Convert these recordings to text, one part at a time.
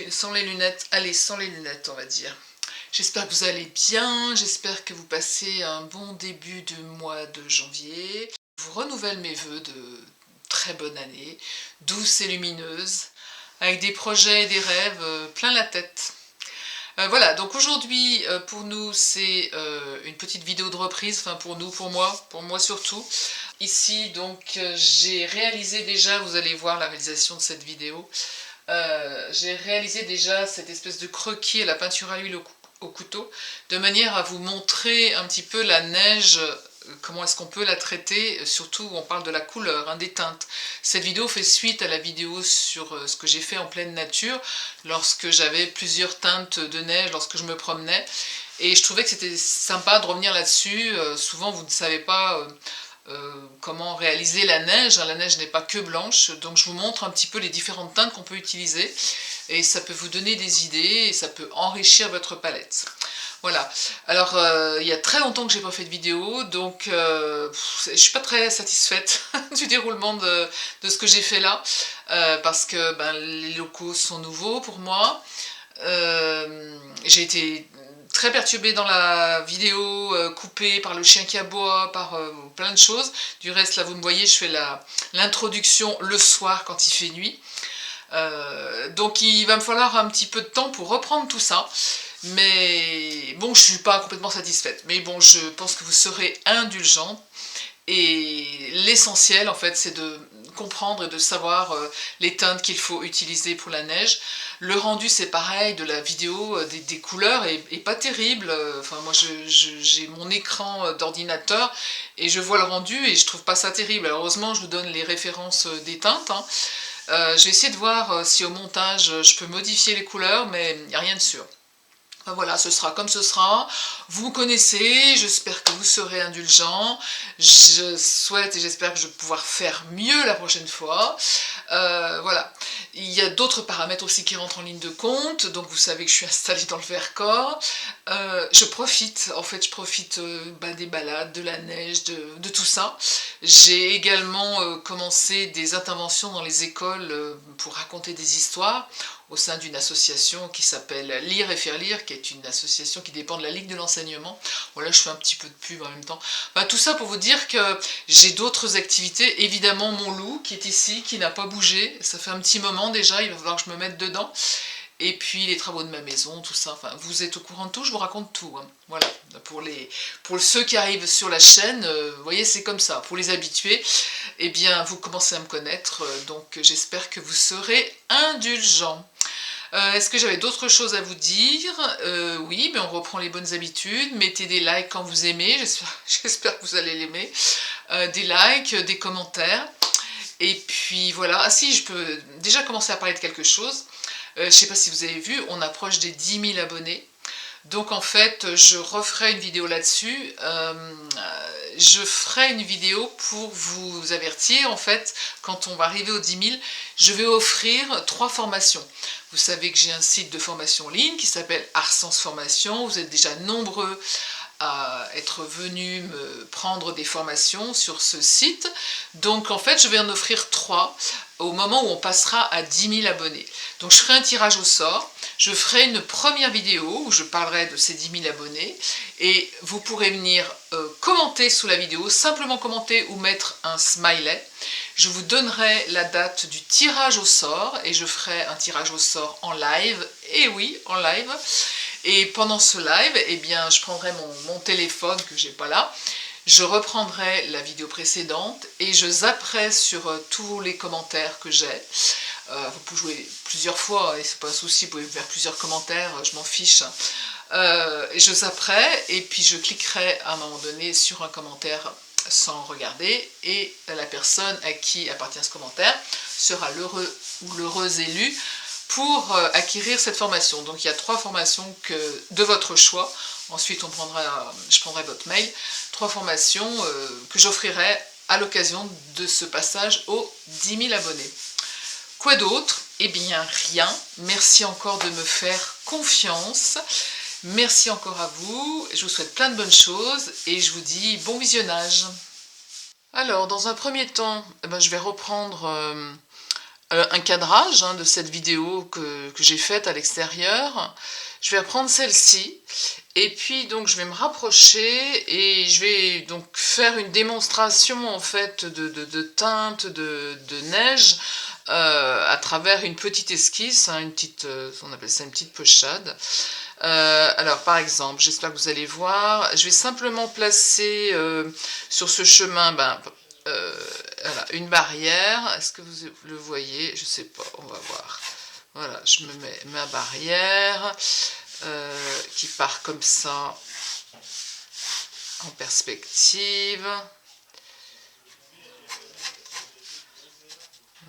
sans les lunettes. Allez, sans les lunettes, on va dire. J'espère que vous allez bien, j'espère que vous passez un bon début de mois de janvier. Je vous renouvelle mes vœux de très bonne année, douce et lumineuse, avec des projets et des rêves plein la tête. Voilà, donc aujourd'hui pour nous c'est une petite vidéo de reprise, enfin pour moi surtout. Ici donc j'ai réalisé déjà, vous allez voir la réalisation de cette vidéo, j'ai réalisé déjà cette espèce de croquis à la peinture à l'huile au couteau, de manière à vous montrer un petit peu la neige, comment est-ce qu'on peut la traiter, surtout où on parle de la couleur, hein, des teintes. Cette vidéo fait suite à la vidéo sur ce que j'ai fait en pleine nature, lorsque j'avais plusieurs teintes de neige, lorsque je me promenais, et je trouvais que c'était sympa de revenir là-dessus. Souvent vous ne savez pas comment réaliser la neige, hein. La neige n'est pas que blanche, donc je vous montre un petit peu les différentes teintes qu'on peut utiliser, et ça peut vous donner des idées, et ça peut enrichir votre palette. Voilà, alors il y a très longtemps que j'ai pas fait de vidéo, donc je suis pas très satisfaite du déroulement de ce que j'ai fait là, parce que ben, les locaux sont nouveaux pour moi. J'ai été très perturbée dans la vidéo, coupée par le chien qui aboie, par plein de choses. Du reste, là vous me voyez, je fais l'introduction le soir quand il fait nuit. Donc il va me falloir un petit peu de temps pour reprendre tout ça. Mais bon, je suis pas complètement satisfaite. Mais bon, je pense que vous serez indulgents. Et l'essentiel, en fait, c'est de comprendre et de savoir les teintes qu'il faut utiliser pour la neige. Le rendu, c'est pareil, de la vidéo, des couleurs est pas terrible. Enfin, moi, j'ai mon écran d'ordinateur et je vois le rendu et je trouve pas ça terrible. Alors, heureusement, je vous donne les références des teintes, hein. Je vais essayer de voir si au montage, je peux modifier les couleurs, mais il n'y a rien de sûr. Enfin, voilà, ce sera comme ce sera. Vous me connaissez, j'espère que vous serez indulgents. Je souhaite et j'espère que je vais pouvoir faire mieux la prochaine fois. Voilà. Il y a d'autres paramètres aussi qui rentrent en ligne de compte, donc vous savez que je suis installée dans le Vercors. Je profite, en fait, je profite des balades, de la neige, de tout ça. J'ai également commencé des interventions dans les écoles pour raconter des histoires, au sein d'une association qui s'appelle Lire et faire lire, qui est une association qui dépend de la Ligue de l'enseignement. Voilà, je fais un petit peu de pub en même temps. Enfin, tout ça pour vous dire que j'ai d'autres activités. Évidemment, mon loup qui est ici, qui n'a pas bougé. Ça fait un petit moment déjà, il va falloir que je me mette dedans. Et puis les travaux de ma maison, tout ça. Enfin, vous êtes au courant de tout, je vous raconte tout, hein. Voilà, pour ceux qui arrivent sur la chaîne, vous voyez, c'est comme ça. Pour les habitués, eh bien, vous commencez à me connaître, donc j'espère que vous serez indulgents. Est-ce que j'avais d'autres choses à vous dire? Oui, mais on reprend les bonnes habitudes. Mettez des likes quand vous aimez, j'espère que vous allez l'aimer. Des likes, des commentaires. Et puis voilà, ah si, je peux déjà commencer à parler de quelque chose. Je ne sais pas si vous avez vu, on approche des 10 000 abonnés. Donc en fait, je referai une vidéo là-dessus. Je ferai une vidéo pour vous avertir. En fait, quand on va arriver aux 10 000, je vais offrir 3 formations. Vous savez que j'ai un site de formation en ligne qui s'appelle Arsens Formation. Vous êtes déjà nombreux à être venus me prendre des formations sur ce site. Donc en fait, je vais en offrir 3 au moment où on passera à 10 000 abonnés. Donc je ferai un tirage au sort. Je ferai une première vidéo où je parlerai de ces 10 000 abonnés et vous pourrez venir commenter sous la vidéo, simplement commenter ou mettre un smiley. Je vous donnerai la date du tirage au sort et je ferai un tirage au sort en live, et oui, en live. Et pendant ce live, eh bien, je prendrai mon téléphone que j'ai pas là, je reprendrai la vidéo précédente et je zapperai sur tous les commentaires que j'ai. Vous pouvez jouer plusieurs fois, et c'est pas un souci, vous pouvez faire plusieurs commentaires, je m'en fiche. Et je zapperai, et puis je cliquerai à un moment donné sur un commentaire sans regarder, et la personne à qui appartient ce commentaire sera l'heureux ou l'heureuse élue pour acquérir cette formation. Donc il y a 3 formations de votre choix. Ensuite je prendrai votre mail. 3 formations que j'offrirai à l'occasion de ce passage aux 10 000 abonnés. Quoi d'autre? Eh bien rien. Merci encore de me faire confiance. Merci encore à vous. Je vous souhaite plein de bonnes choses et je vous dis bon visionnage. Alors, dans un premier temps, je vais reprendre un cadrage de cette vidéo que j'ai faite à l'extérieur. Je vais reprendre celle-ci et puis donc je vais me rapprocher et je vais donc faire une démonstration en fait de teinte de neige à travers une petite esquisse, une petite, on appelle ça une petite pochade. Alors par exemple, j'espère que vous allez voir, je vais simplement placer sur ce chemin voilà, une barrière. Est-ce que vous le voyez? Je sais pas, on va voir. Voilà, je me mets ma barrière qui part comme ça en perspective.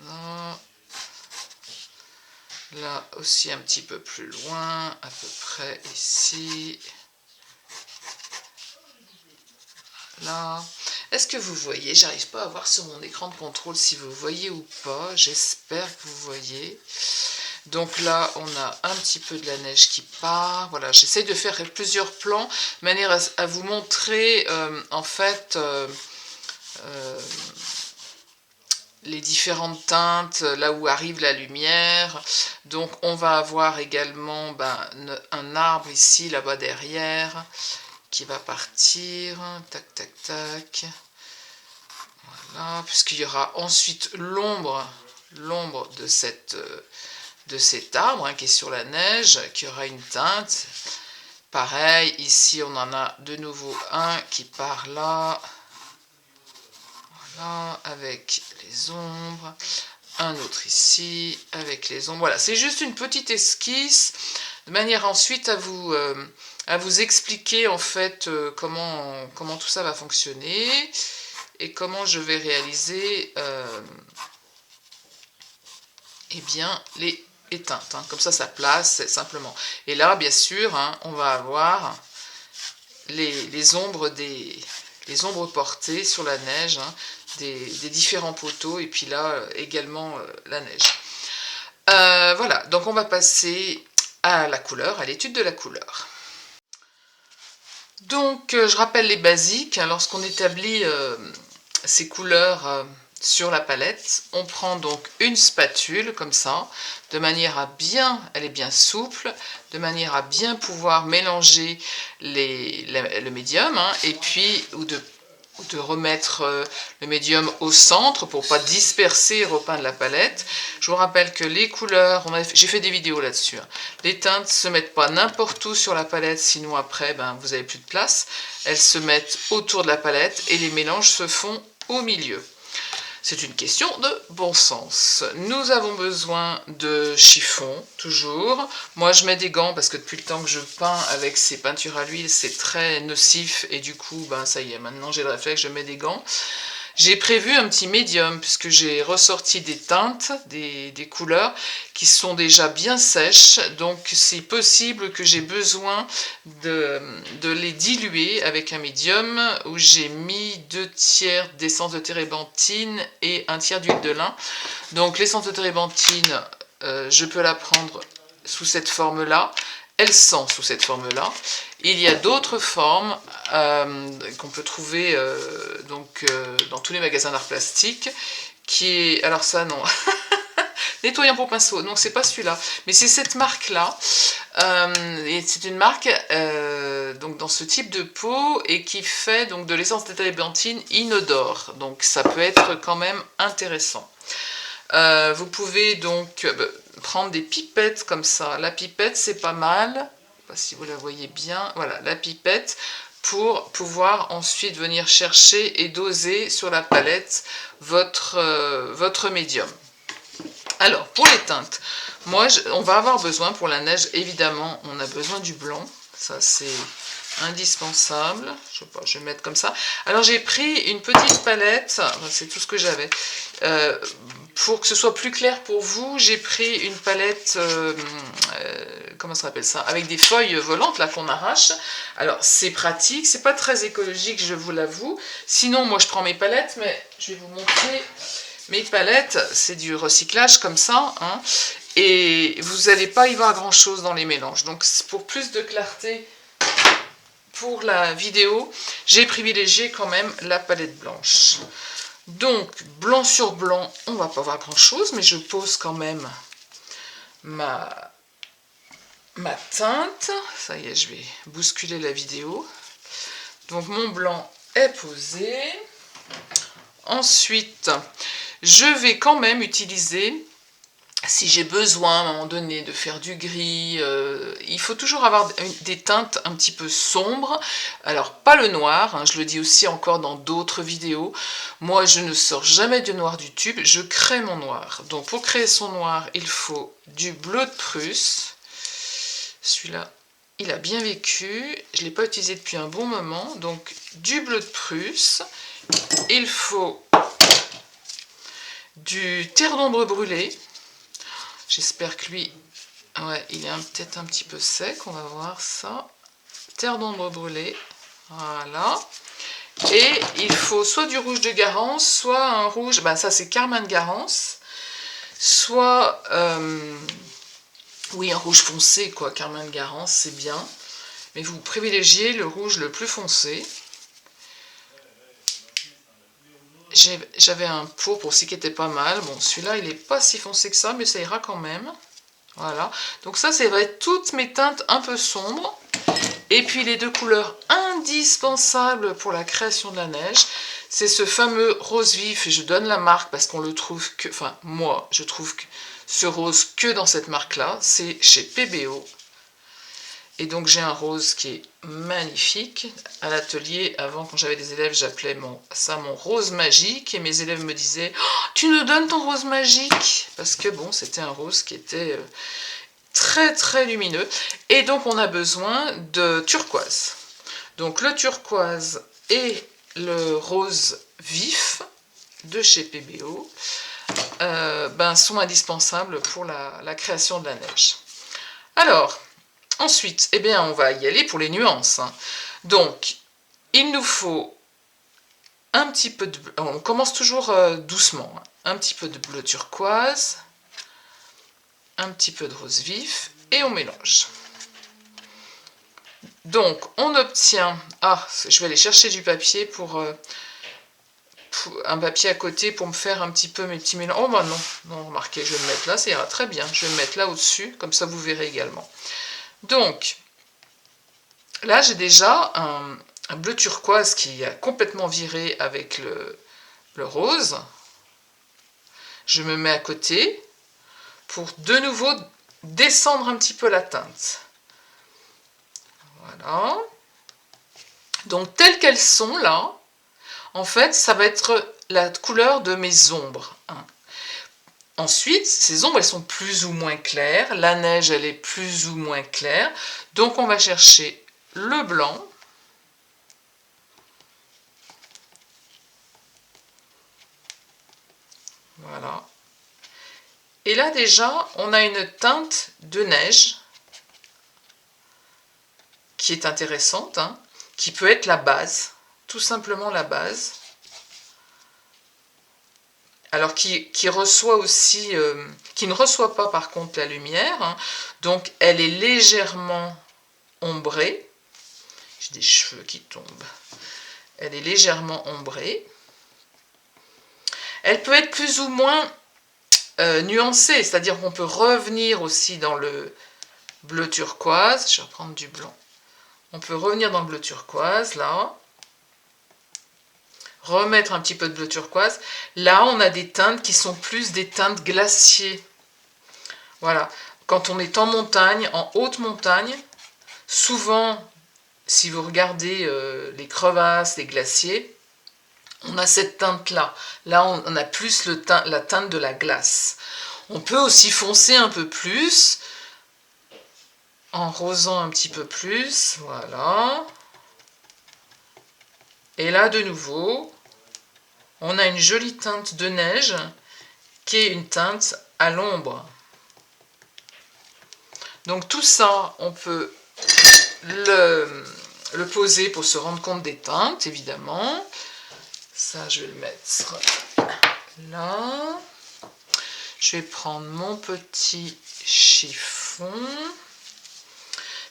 Là. Là aussi un petit peu plus loin, à peu près ici. Là. Est-ce que vous voyez? J'arrive pas à voir sur mon écran de contrôle si vous voyez ou pas. J'espère que vous voyez. Donc là, on a un petit peu de la neige qui part. Voilà, j'essaie de faire plusieurs plans de manière à vous montrer en fait les différentes teintes, là où arrive la lumière. Donc on va avoir également un arbre ici, là-bas derrière, qui va partir. Tac, tac, tac. Voilà, puisqu'il y aura ensuite l'ombre de cet arbre qui est sur la neige, qui aura une teinte. Pareil, ici on en a de nouveau un qui part là. Voilà, avec les ombres. Un autre ici, avec les ombres. Voilà, c'est juste une petite esquisse, de manière ensuite à vous expliquer en fait comment tout ça va fonctionner et comment je vais réaliser eh bien, les teintes. Comme ça place simplement. Et là, bien sûr, on va avoir les ombres les ombres portées sur la neige des différents poteaux, et puis là également la neige. Voilà, donc on va passer à la couleur, à l'étude de la couleur. Donc je rappelle les basiques. Lorsqu'on établit ces couleurs sur la palette, on prend donc une spatule comme ça, de manière à elle est bien souple, de manière à bien pouvoir mélanger le médium, et puis ou de remettre le médium au centre pour pas disperser et repeindre la palette. Je vous rappelle que les couleurs, j'ai fait des vidéos là-dessus, les teintes se mettent pas n'importe où sur la palette, sinon après vous avez plus de place. Elles se mettent autour de la palette et les mélanges se font au milieu. C'est une question de bon sens. Nous avons besoin de chiffon, toujours. Moi, je mets des gants parce que depuis le temps que je peins avec ces peintures à l'huile, c'est très nocif. Et du coup, ça y est, maintenant j'ai le réflexe, je mets des gants. J'ai prévu un petit médium puisque j'ai ressorti des teintes, des couleurs qui sont déjà bien sèches. Donc c'est possible que j'ai besoin de les diluer avec un médium où j'ai mis 2/3 d'essence de térébenthine et 1/3 d'huile de lin. Donc l'essence de térébenthine, je peux la prendre sous cette forme-là. Elle sent sous cette forme-là. Il y a d'autres formes qu'on peut trouver dans tous les magasins d'art plastique, alors ça non, nettoyant pour pinceau, non c'est pas celui-là, mais c'est cette marque-là, et c'est une marque donc dans ce type de pot et qui fait donc de l'essence de térébenthine inodore, donc ça peut être quand même intéressant. Vous pouvez donc prendre des pipettes comme ça. La pipette, c'est pas mal. Je ne sais pas si vous la voyez bien. Voilà, la pipette pour pouvoir ensuite venir chercher et doser sur la palette votre médium. Alors, pour les teintes, on va avoir besoin pour la neige, évidemment, on a besoin du blanc. Ça, c'est indispensable. Je sais pas, je vais mettre comme ça. Alors, j'ai pris une petite palette. C'est tout ce que j'avais. Pour que ce soit plus clair pour vous, j'ai pris une palette, comment ça s'appelle ça, avec des feuilles volantes là qu'on arrache. Alors c'est pratique, c'est pas très écologique, je vous l'avoue. Sinon moi je prends mes palettes, mais je vais vous montrer. Mes palettes, c'est du recyclage comme ça, et vous n'allez pas y voir grand chose dans les mélanges. Donc pour plus de clarté pour la vidéo, j'ai privilégié quand même la palette blanche. Donc, blanc sur blanc, on va pas voir grand chose, mais je pose quand même ma teinte. Ça y est, je vais bousculer la vidéo. Donc mon blanc est posé. Ensuite, je vais quand même utiliser, si j'ai besoin à un moment donné de faire du gris, il faut toujours avoir des teintes un petit peu sombres. Alors pas le noir, hein, je le dis aussi encore dans d'autres vidéos. Moi je ne sors jamais du noir du tube, je crée mon noir. Donc pour créer son noir, il faut du bleu de Prusse. Celui-là, il a bien vécu, je ne l'ai pas utilisé depuis un bon moment. Donc du bleu de Prusse, il faut du terre d'ombre brûlé. J'espère que lui, ouais, il est peut-être un petit peu sec, on va voir ça. Terre d'ombre brûlée, voilà. Et il faut soit du rouge de Garance, soit un rouge, ben ça c'est Carmin de Garance, soit, oui, un rouge foncé, quoi, Carmin de Garance, c'est bien. Mais vous privilégiez le rouge le plus foncé. J'avais un pourpre aussi qui était pas mal. Bon, celui-là, il n'est pas si foncé que ça, mais ça ira quand même. Voilà. Donc ça va être toutes mes teintes un peu sombres. Et puis les deux couleurs indispensables pour la création de la neige, c'est ce fameux rose vif. Et je donne la marque parce qu'on le trouve que... Enfin, moi, je trouve que ce rose que dans cette marque-là. C'est chez PBO. Et donc j'ai un rose qui est magnifique. À l'atelier, avant, quand j'avais des élèves, j'appelais ça mon rose magique. Et mes élèves me disaient oh, « Tu nous donnes ton rose magique ?» Parce que bon, c'était un rose qui était très très lumineux. Et donc on a besoin de turquoise. Donc le turquoise et le rose vif de chez PBO sont indispensables pour la création de la neige. Alors, ensuite, eh bien, on va y aller pour les nuances. Donc, il nous faut un petit peu de... On commence toujours doucement. Un petit peu de bleu turquoise, un petit peu de rose vif, et on mélange. Donc, on obtient... Ah, je vais aller chercher du papier pour un papier à côté pour me faire un petit peu mes petits mélanges. Oh, bah non, non, remarquez, je vais le mettre là, ça ira très bien. Je vais le mettre là au-dessus, comme ça vous verrez également. Donc, là, j'ai déjà un bleu turquoise qui a complètement viré avec le rose. Je me mets à côté pour de nouveau descendre un petit peu la teinte. Voilà. Donc, telles qu'elles sont là, en fait, ça va être la couleur de mes ombres. Ensuite, ces ombres, elles sont plus ou moins claires. La neige, elle est plus ou moins claire. Donc, on va chercher le blanc. Voilà. Et là, déjà, on a une teinte de neige qui est intéressante, hein, qui peut être la base, tout simplement la base. Alors qui reçoit aussi, qui ne reçoit pas par contre la lumière, hein, donc elle est légèrement ombrée. J'ai des cheveux qui tombent. Elle est légèrement ombrée. Elle peut être plus ou moins nuancée, c'est-à-dire qu'on peut revenir aussi dans le bleu turquoise. Je vais reprendre du blanc. On peut revenir dans le bleu turquoise, là. Remettre un petit peu de bleu turquoise. Là, on a des teintes qui sont plus des teintes glaciers. Voilà. Quand on est en montagne, en haute montagne, souvent, si vous regardez les crevasses, les glaciers, on a cette teinte-là. Là, on a plus la teinte de la glace. On peut aussi foncer un peu plus, en rosant un petit peu plus. Voilà. Et là, de nouveau, on a une jolie teinte de neige qui est une teinte à l'ombre. Donc tout ça, on peut le poser pour se rendre compte des teintes, évidemment. Ça, je vais le mettre là. Je vais prendre mon petit chiffon.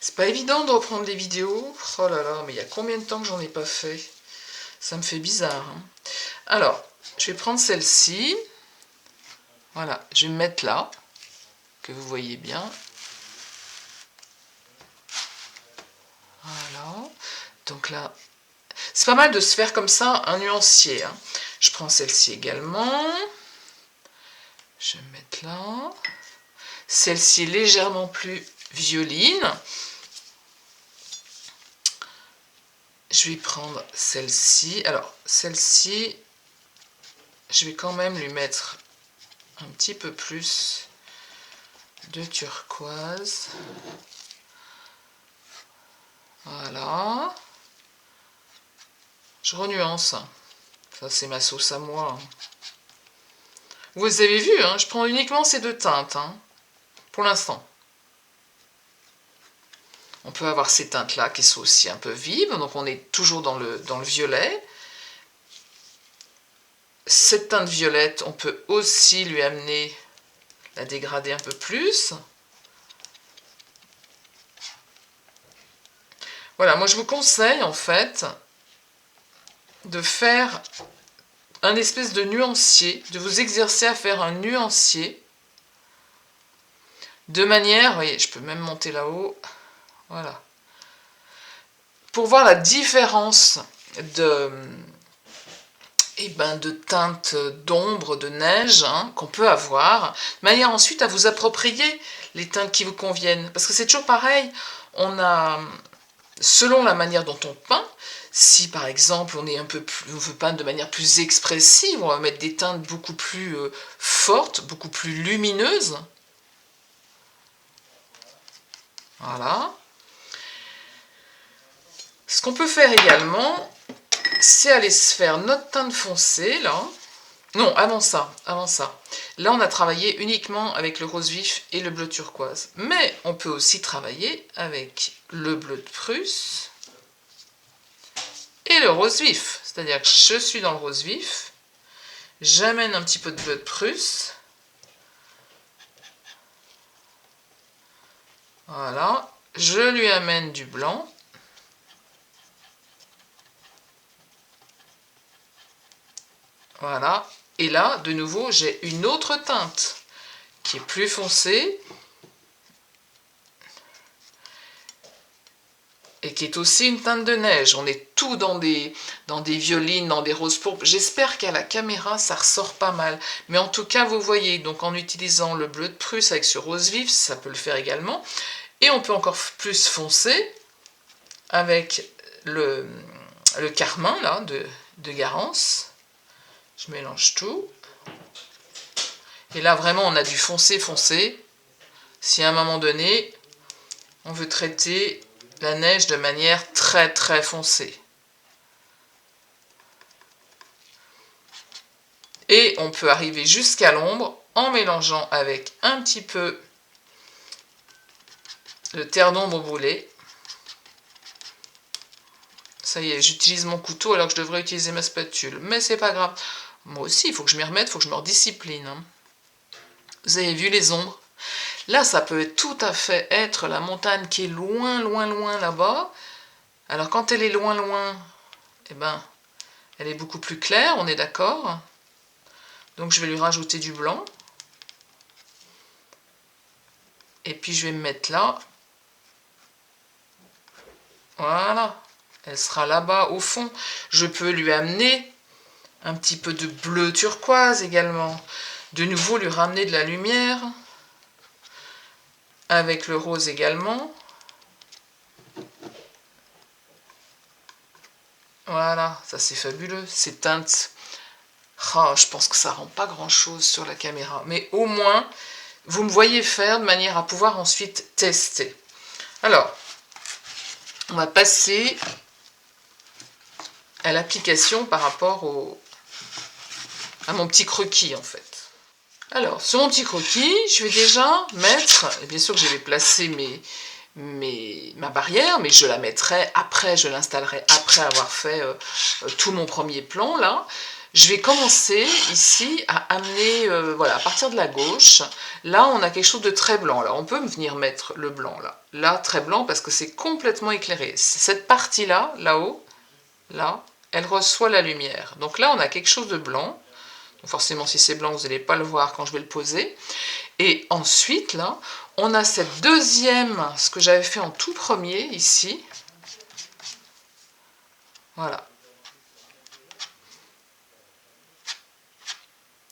C'est pas évident de reprendre les vidéos. Oh là là, mais il y a combien de temps que j'en ai pas fait? Ça me fait bizarre. Hein. Alors, Je vais prendre celle-ci. Voilà, je vais me mettre là, que vous voyez bien. Voilà. Donc là, c'est pas mal de se faire comme ça un nuancier. Hein. Je prends celle-ci également. Je vais me mettre là. Celle-ci légèrement plus violine. Je vais prendre celle-ci. Alors, celle-ci, je vais quand même lui mettre un petit peu plus de turquoise. Voilà. Je renuance. Ça, c'est ma sauce à moi. Vous avez vu, hein, je prends uniquement ces deux teintes, hein, pour l'instant. On peut avoir ces teintes-là qui sont aussi un peu vives, donc on est toujours dans le violet. Cette teinte violette, on peut aussi lui amener, la dégrader un peu plus. Voilà, moi je vous conseille en fait de faire un espèce de nuancier, de vous exercer à faire un nuancier de manière, vous voyez, je peux même monter là-haut, voilà, pour voir la différence de teintes d'ombre, de neige hein, qu'on peut avoir, de manière ensuite à vous approprier les teintes qui vous conviennent. Parce que c'est toujours pareil, on a, selon la manière dont on peint, si par exemple on veut peindre de manière plus expressive, on va mettre des teintes beaucoup plus fortes, beaucoup plus lumineuses. Voilà. Ce qu'on peut faire également, c'est aller se faire notre teinte foncée, là. Non, avant ça. Là, on a travaillé uniquement avec le rose vif et le bleu turquoise. Mais on peut aussi travailler avec le bleu de Prusse et le rose vif. C'est-à-dire que je suis dans le rose vif, j'amène un petit peu de bleu de Prusse. Voilà. Je lui amène du blanc. Voilà. Et là, de nouveau, j'ai une autre teinte qui est plus foncée et qui est aussi une teinte de neige. On est tout dans des violines, dans des roses pourpres. J'espère qu'à la caméra, ça ressort pas mal. Mais en tout cas, vous voyez, donc en utilisant le bleu de Prusse avec ce rose vif, ça peut le faire également. Et on peut encore plus foncer avec le carmin là, de Garance. Je mélange tout. Et là, vraiment, on a du foncé. Si à un moment donné, on veut traiter la neige de manière très très foncée. Et on peut arriver jusqu'à l'ombre en mélangeant avec un petit peu le terre d'ombre brûlé. Ça y est, j'utilise mon couteau alors que je devrais utiliser ma spatule. Mais c'est pas grave. Moi aussi, il faut que je m'y remette, il faut que je me rediscipline. Hein. Vous avez vu les ombres? Là, ça peut tout à fait être la montagne qui est loin là-bas. Alors, quand elle est loin, eh ben, elle est beaucoup plus claire, on est d'accord. Donc, je vais lui rajouter du blanc. Et puis, je vais me mettre là. Voilà. Elle sera là-bas, au fond. Je peux lui amener un petit peu de bleu turquoise également. De nouveau, lui ramener de la lumière. Avec le rose également. Voilà, ça c'est fabuleux. Ces teintes, oh, je pense que ça rend pas grand-chose sur la caméra. Mais au moins, vous me voyez faire de manière à pouvoir ensuite tester. Alors, on va passer à l'application par rapport à mon petit croquis en fait. Alors, sur mon petit croquis, je vais déjà mettre, et bien sûr que je vais placer ma barrière, mais je la mettrai après, je l'installerai après avoir fait tout mon premier plan là. Je vais commencer ici à amener, voilà, à partir de la gauche, là on a quelque chose de très blanc, là on peut venir mettre le blanc là très blanc parce que c'est complètement éclairé. Cette partie là, là-haut, là, elle reçoit la lumière. Donc là on a quelque chose de blanc. Forcément, si c'est blanc, vous n'allez pas le voir quand je vais le poser. Et ensuite, là, on a cette deuxième, ce que j'avais fait en tout premier, ici. Voilà.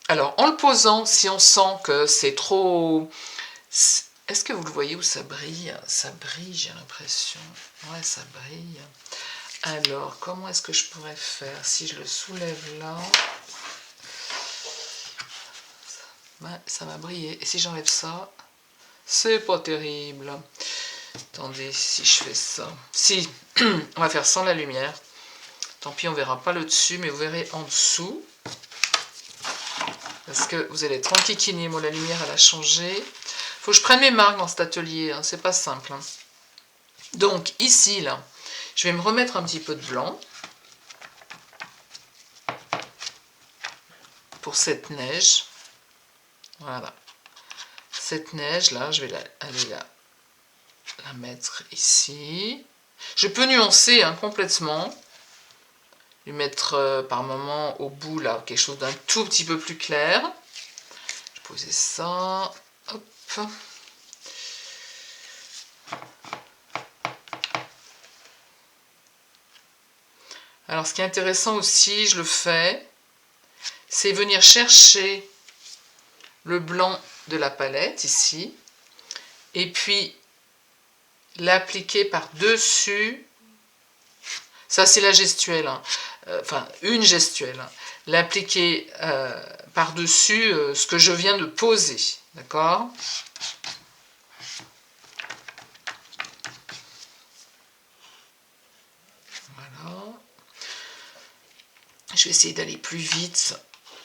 Alors, en le posant, si on sent que c'est trop... Est-ce que vous le voyez où ça brille? Ça brille, j'ai l'impression. Ouais, ça brille. Alors, comment est-ce que je pourrais faire? Si je le soulève là... Ouais, ça va briller. Et si j'enlève ça, c'est pas terrible. Attendez, si je fais ça... Si, on va faire sans la lumière. Tant pis, on verra pas le dessus, mais vous verrez en dessous. Parce que vous allez être enquiquiné. Moi, la lumière, elle a changé. Faut que je prenne mes marques dans cet atelier, hein. C'est pas simple. Hein. Donc, ici, là, je vais me remettre un petit peu de blanc. Pour cette neige. Voilà. Cette neige, là, je vais aller la mettre ici. Je peux nuancer hein, complètement. Lui mettre par moment au bout, là, quelque chose d'un tout petit peu plus clair. Je vais poser ça. Hop. Alors, ce qui est intéressant aussi, je le fais, c'est venir chercher le blanc de la palette, ici, et puis l'appliquer par-dessus. Ça, c'est la gestuelle, hein. Enfin, une gestuelle. Hein. L'appliquer par-dessus ce que je viens de poser, d'accord? Voilà. Je vais essayer d'aller plus vite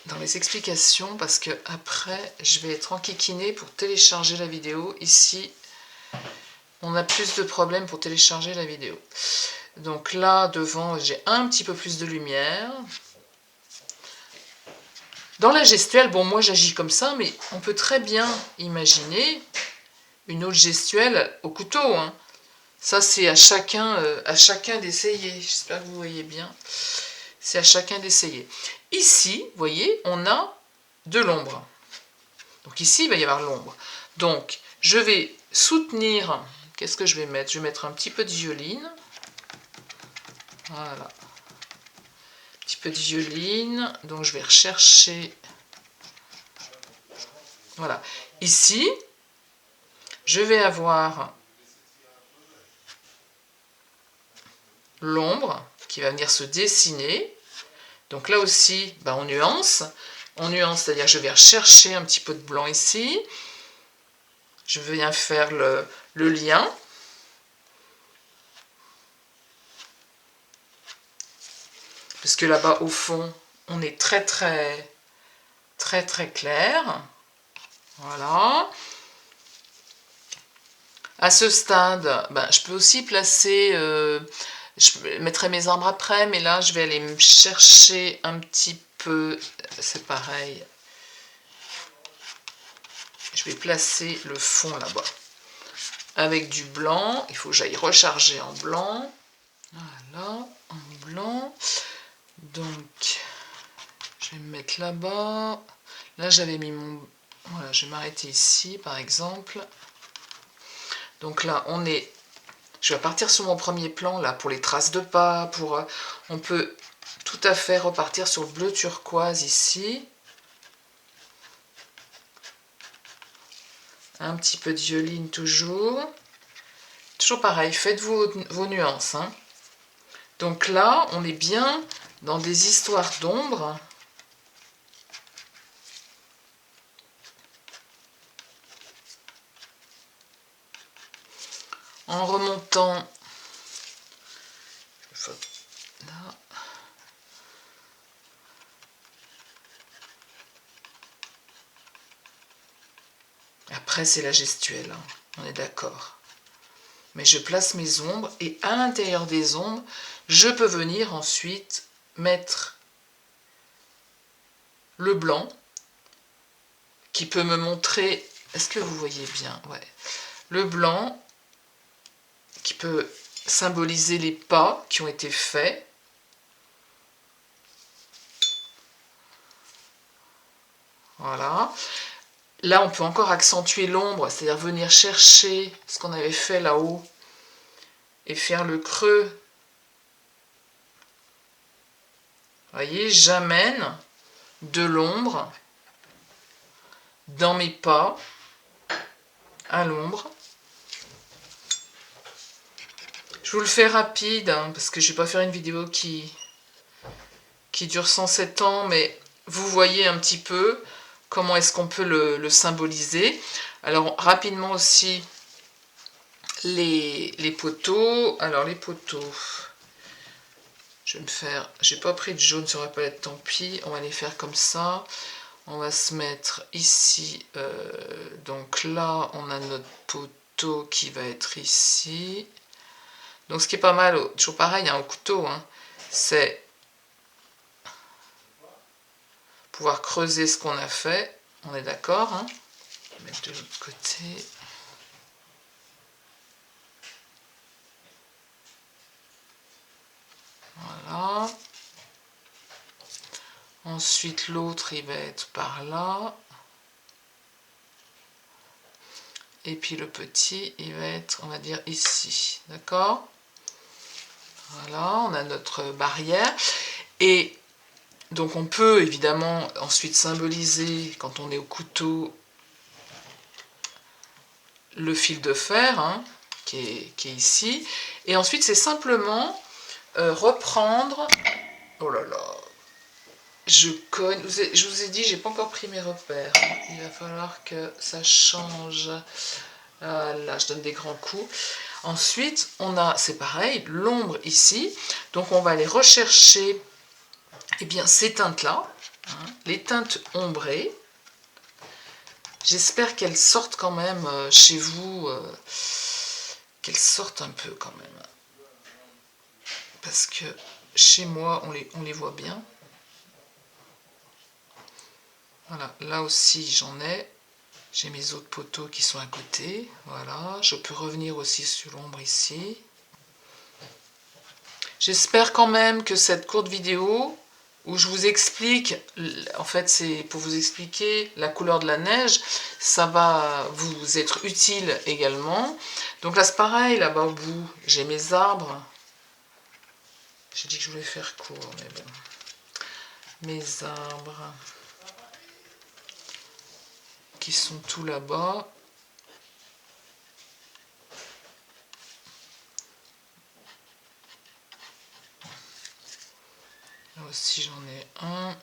dans les explications parce que après je vais être enquiquinée pour télécharger la vidéo. Ici, on a plus de problèmes pour télécharger la vidéo. Donc là, devant, j'ai un petit peu plus de lumière. Dans la gestuelle, bon, moi j'agis comme ça, mais on peut très bien imaginer une autre gestuelle au couteau. Hein. Ça, c'est à chacun d'essayer. J'espère que vous voyez bien. C'est à chacun d'essayer. Ici, vous voyez, on a de l'ombre. Donc ici, il va y avoir l'ombre. Donc, je vais soutenir... Qu'est-ce que je vais mettre? Je vais mettre un petit peu de violine. Voilà. Un petit peu de violine. Donc, je vais rechercher... Voilà. Ici, je vais avoir l'ombre qui va venir se dessiner. Donc là aussi, ben on nuance. On nuance, c'est-à-dire je vais rechercher un petit peu de blanc ici. Je viens faire le lien. Parce que là-bas, au fond, on est très clair. Voilà. À ce stade, ben, je peux aussi placer... je mettrai mes arbres après, mais là, je vais aller me chercher un petit peu... C'est pareil. Je vais placer le fond là-bas. Avec du blanc. Il faut que j'aille recharger en blanc. Voilà, en blanc. Donc, je vais me mettre là-bas. Là, j'avais mis mon... Voilà, je vais m'arrêter ici, par exemple. Donc là, on est... Je vais partir sur mon premier plan, là, pour les traces de pas. On peut tout à fait repartir sur le bleu turquoise, ici. Un petit peu de violine, toujours. Toujours pareil, faites vos nuances. Hein. Donc là, on est bien dans des histoires d'ombre. En remontant là. Après, c'est la gestuelle, hein. On est d'accord. Mais je place mes ombres et à l'intérieur des ombres, je peux venir ensuite mettre le blanc qui peut me montrer... Est-ce que vous voyez bien? Ouais. Le blanc qui peut symboliser les pas qui ont été faits. Voilà. Là, on peut encore accentuer l'ombre, c'est-à-dire venir chercher ce qu'on avait fait là-haut et faire le creux. Vous voyez, j'amène de l'ombre dans mes pas à l'ombre. Je vous le fais rapide, hein, parce que je ne vais pas faire une vidéo qui dure 107 ans, mais vous voyez un petit peu comment est-ce qu'on peut le symboliser. Alors, rapidement aussi, les poteaux. Alors, les poteaux, je vais me faire... J'ai pas pris de jaune sur la palette, tant pis. On va les faire comme ça. On va se mettre ici. Donc là, on a notre poteau qui va être ici. Donc, ce qui est pas mal, toujours pareil, hein, au couteau, hein, c'est pouvoir creuser ce qu'on a fait. On est d'accord, hein? On va mettre de l'autre côté. Voilà. Ensuite, l'autre, il va être par là. Et puis le petit, il va être, on va dire, ici. D'accord? Voilà, on a notre barrière. Et donc, on peut évidemment ensuite symboliser, quand on est au couteau, le fil de fer, hein, qui est ici. Et ensuite, c'est simplement reprendre... Oh là là, je cogne. Je vous ai dit, j'ai pas encore pris mes repères. Il va falloir que ça change. Là, je donne des grands coups. Ensuite, on a, c'est pareil, l'ombre ici. Donc, on va aller rechercher ces teintes-là, hein, les teintes ombrées. J'espère qu'elles sortent quand même chez vous, qu'elles sortent un peu quand même. Parce que chez moi, on les voit bien. Voilà, là aussi j'en ai. J'ai mes autres poteaux qui sont à côté. Voilà, je peux revenir aussi sur l'ombre ici. J'espère quand même que cette courte vidéo, où je vous explique, en fait c'est pour vous expliquer la couleur de la neige, ça va vous être utile également. Donc là c'est pareil, là-bas au bout, j'ai mes arbres. J'ai dit que je voulais faire court, mais bon. Mes arbres qui sont tout là-bas. Là aussi j'en ai un.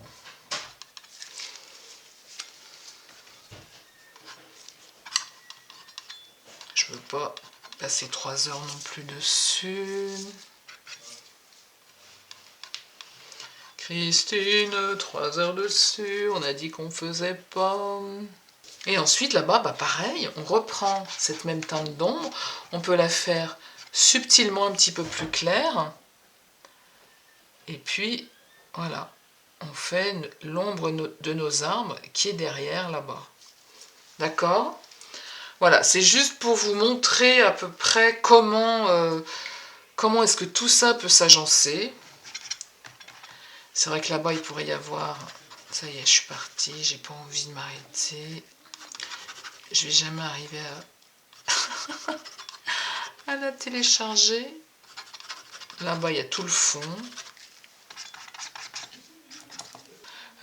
Je veux pas passer 3 heures non plus dessus. Christine, 3 heures dessus, on a dit qu'on faisait pas. Et ensuite là-bas, pareil, on reprend cette même teinte d'ombre, on peut la faire subtilement un petit peu plus claire. Et puis, voilà, on fait l'ombre de nos arbres qui est derrière là-bas. D'accord? Voilà, c'est juste pour vous montrer à peu près comment est-ce que tout ça peut s'agencer. C'est vrai que là-bas, il pourrait y avoir... Ça y est, je suis partie, j'ai pas envie de m'arrêter. Je vais jamais arriver à la télécharger. Là-bas, il y a tout le fond.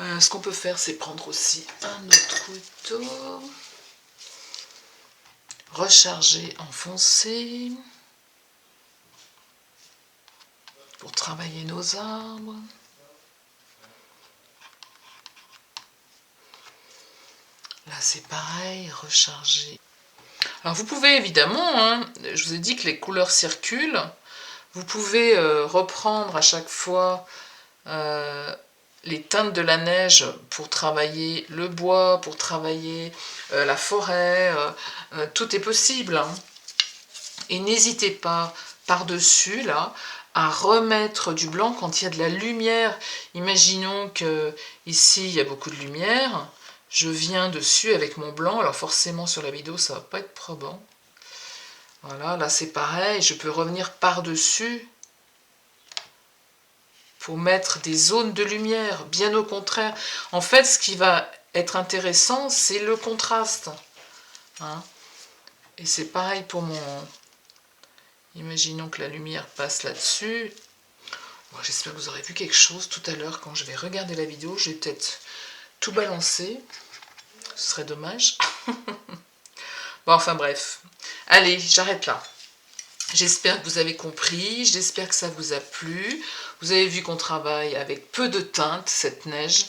Ce qu'on peut faire, c'est prendre aussi un autre couteau. Recharger, enfoncer. Pour travailler nos arbres. Là, c'est pareil, recharger. Alors, vous pouvez évidemment, hein, je vous ai dit que les couleurs circulent. Vous pouvez reprendre à chaque fois les teintes de la neige pour travailler le bois, pour travailler la forêt. Tout est possible. Hein. Et n'hésitez pas par-dessus, là, à remettre du blanc quand il y a de la lumière. Imaginons que ici il y a beaucoup de lumière. Je viens dessus avec mon blanc. Alors forcément sur la vidéo ça va pas être probant. Voilà, là c'est pareil. Je peux revenir par-dessus pour mettre des zones de lumière. Bien au contraire. En fait, ce qui va être intéressant, c'est le contraste. Hein. Et c'est pareil pour mon... Imaginons que la lumière passe là-dessus. Bon, j'espère que vous aurez vu quelque chose tout à l'heure quand je vais regarder la vidéo. Je vais peut-être tout balancer. Ce serait dommage. Bon, enfin bref. Allez, j'arrête là. J'espère que vous avez compris, j'espère que ça vous a plu. Vous avez vu qu'on travaille avec peu de teintes, cette neige.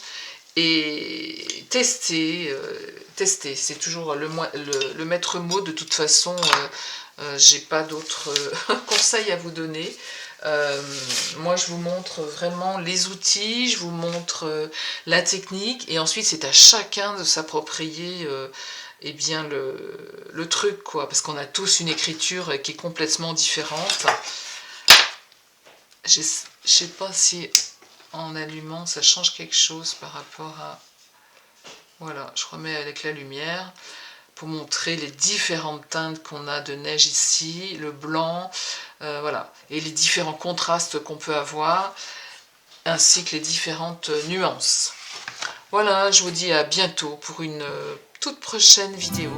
Et tester, c'est toujours le maître mot. De toute façon, j'ai pas d'autres conseils à vous donner. Moi, je vous montre vraiment les outils, je vous montre la technique. Et ensuite, c'est à chacun de s'approprier eh bien le truc, quoi, parce qu'on a tous une écriture qui est complètement différente. Je sais pas si en allumant ça change quelque chose par rapport à... Voilà, je remets avec la lumière pour montrer les différentes teintes qu'on a de neige ici, le blanc, voilà, et les différents contrastes qu'on peut avoir, ainsi que les différentes nuances. Voilà, je vous dis à bientôt pour une toute prochaine vidéo.